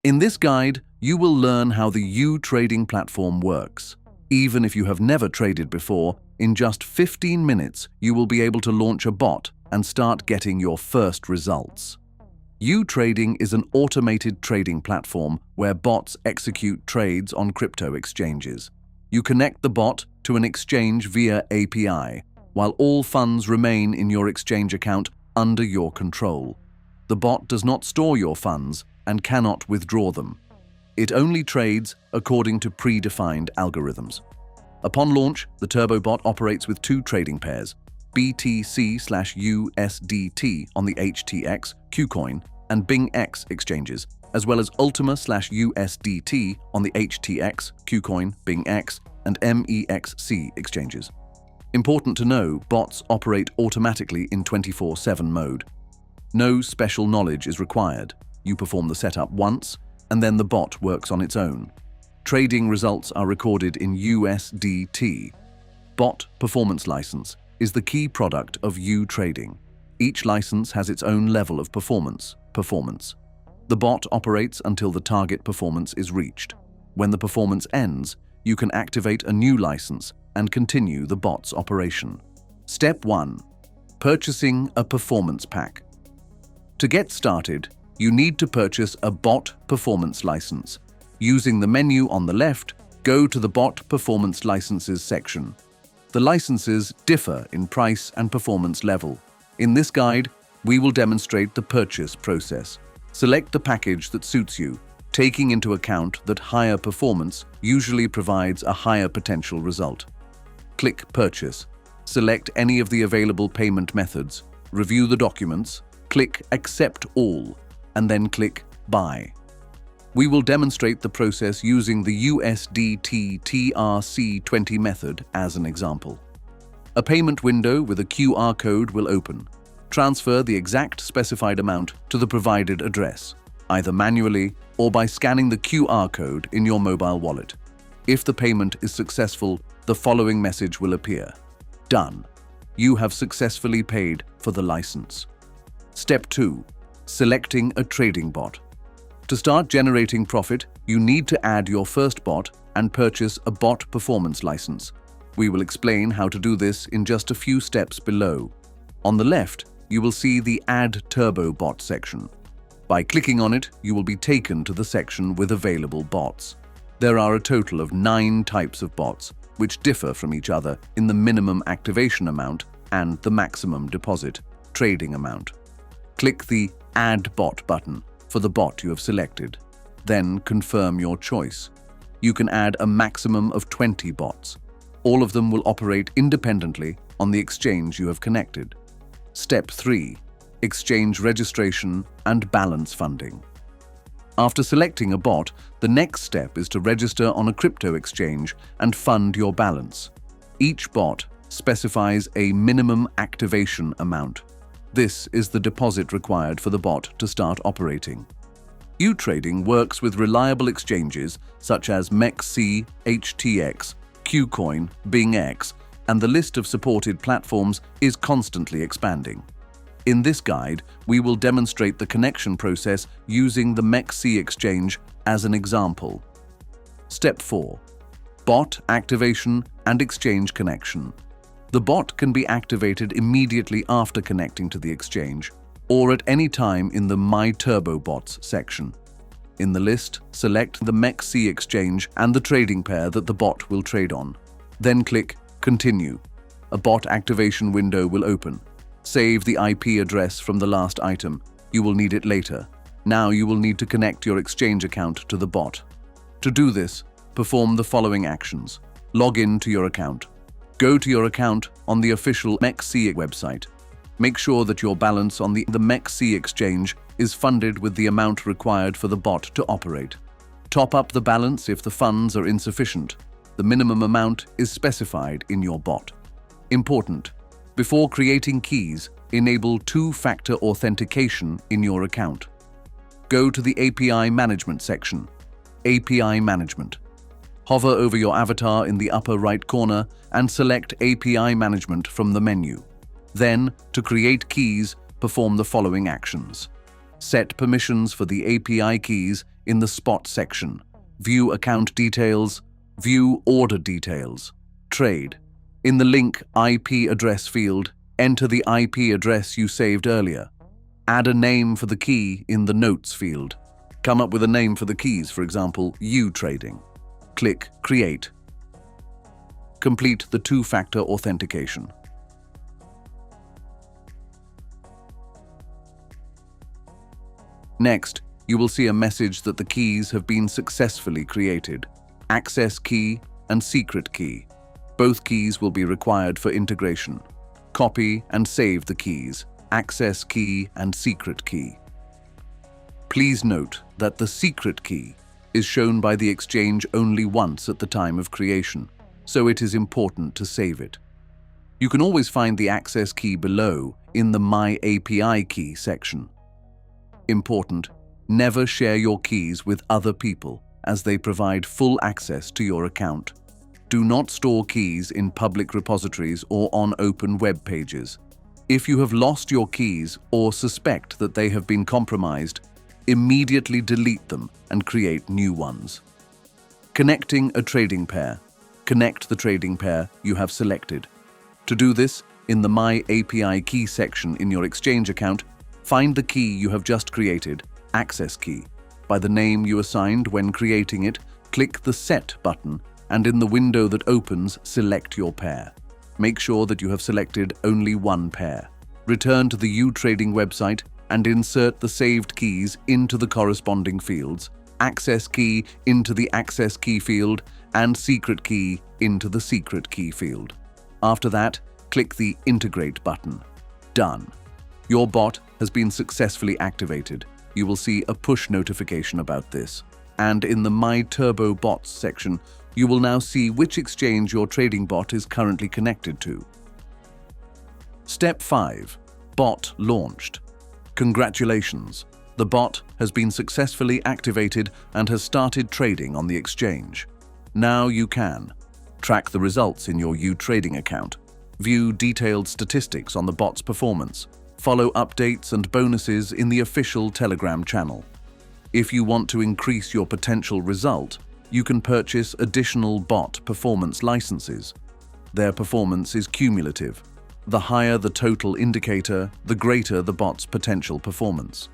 In this guide, you will learn how the UTrading platform works. Even if you have never traded before, in just 15 minutes you will be able to launch a bot and start getting your first results. UTrading is an automated trading platform where bots execute trades on crypto exchanges. You connect the bot to an exchange via API, while all funds remain in your exchange account under your control. The bot does not store your funds and cannot withdraw them. It only trades according to predefined algorithms. Upon launch, the Turbo bot operates with two trading pairs, BTC/USDT on the HTX, KuCoin, and BingX exchanges, as well as Ultima/USDT on the HTX, KuCoin, BingX, and MEXC exchanges. Important to know, bots operate automatically in 24/7 mode. No special knowledge is required. You perform the setup once, and then the bot works on its own. Trading results are recorded in USDT. Bot Performance License is the key product of UTrading. Each license has its own level of performance. The bot operates until the target performance is reached. When the performance ends, you can activate a new license and continue the bot's operation. Step 1. Purchasing a performance pack. To get started, you need to purchase a bot performance license. Using the menu on the left, go to the Bot Performance Licenses section. The licenses differ in price and performance level. In this guide, we will demonstrate the purchase process. Select the package that suits you, taking into account that higher performance usually provides a higher potential result. Click Purchase. Select any of the available payment methods, review the documents, click Accept All, and then click Buy. We will demonstrate the process using the USDT TRC20 method as an example. A payment window with a QR code will open. Transfer the exact specified amount to the provided address, either manually or by scanning the QR code in your mobile wallet. If the payment is successful, the following message will appear. Done. You have successfully paid for the license. Step 2. Selecting a trading bot. To start generating profit, you need to add your first bot and purchase a bot performance license. We will explain how to do this in just a few steps below. On the left, you will see the Add Turbo Bot section. By clicking on it, you will be taken to the section with available bots. There are a total of 9 types of bots, which differ from each other in the minimum activation amount and the maximum deposit trading amount. Click the Add Bot button for the bot you have selected. Then confirm your choice. You can add a maximum of 20 bots. All of them will operate independently on the exchange you have connected. Step 3. Exchange registration and balance funding. After selecting a bot, the next step is to register on a crypto exchange and fund your balance. Each bot specifies a minimum activation amount. This is the deposit required for the bot to start operating. UTrading works with reliable exchanges such as MEXC, HTX, KuCoin, BingX, and the list of supported platforms is constantly expanding. In this guide, we will demonstrate the connection process using the MEXC exchange as an example. Step 4. Bot activation and exchange connection. The bot can be activated immediately after connecting to the exchange, or at any time in the My Turbo Bots section. In the list, select the MEXC exchange and the trading pair that the bot will trade on. Then click Continue. A bot activation window will open. Save the IP address from the last item. You will need it later. Now you will need to connect your exchange account to the bot. To do this, perform the following actions. Log in to your account. Go to your account on the official MEXC website. Make sure that your balance on the MEXC exchange is funded with the amount required for the bot to operate. Top up the balance if the funds are insufficient. The minimum amount is specified in your bot. Important: before creating keys, enable two-factor authentication in your account. Go to the API Management section. API Management. Hover over your avatar in the upper right corner and select API Management from the menu. Then, to create keys, perform the following actions. Set permissions for the API keys in the Spot section. View account details, view order details. Trade. In the link IP address field, enter the IP address you saved earlier. Add a name for the key in the Notes field. Come up with a name for the keys, for example, UTrading. Click Create. Complete the two-factor authentication. Next, you will see a message that the keys have been successfully created. Access key and secret key. Both keys will be required for integration. Copy and save the keys, access key and secret key. Please note that the secret key is shown by the exchange only once at the time of creation, so it is important to save it. You can always find the access key below in the My API Key section. Important: never share your keys with other people, as they provide full access to your account. Do not store keys in public repositories or on open web pages. If you have lost your keys or suspect that they have been compromised, immediately delete them and create new ones. Connecting a trading pair. Connect the trading pair you have selected. To do this, in the My API Key section in your Exchange account, find the key you have just created, access key. By the name you assigned when creating it, click the Set button, and in the window that opens, select your pair. Make sure that you have selected only one pair. Return to the UTrading website and insert the saved keys into the corresponding fields, access key into the access key field, and secret key into the secret key field. After that, click the Integrate button. Done. Your bot has been successfully activated. You will see a push notification about this. And in the My Turbo Bots section, you will now see which exchange your trading bot is currently connected to. Step 5. Bot launched. Congratulations! The bot has been successfully activated and has started trading on the exchange. Now you can track the results in your UTrading account, view detailed statistics on the bot's performance, follow updates and bonuses in the official Telegram channel. If you want to increase your potential result, you can purchase additional bot performance licenses. Their performance is cumulative. The higher the total indicator, the greater the bot's potential performance.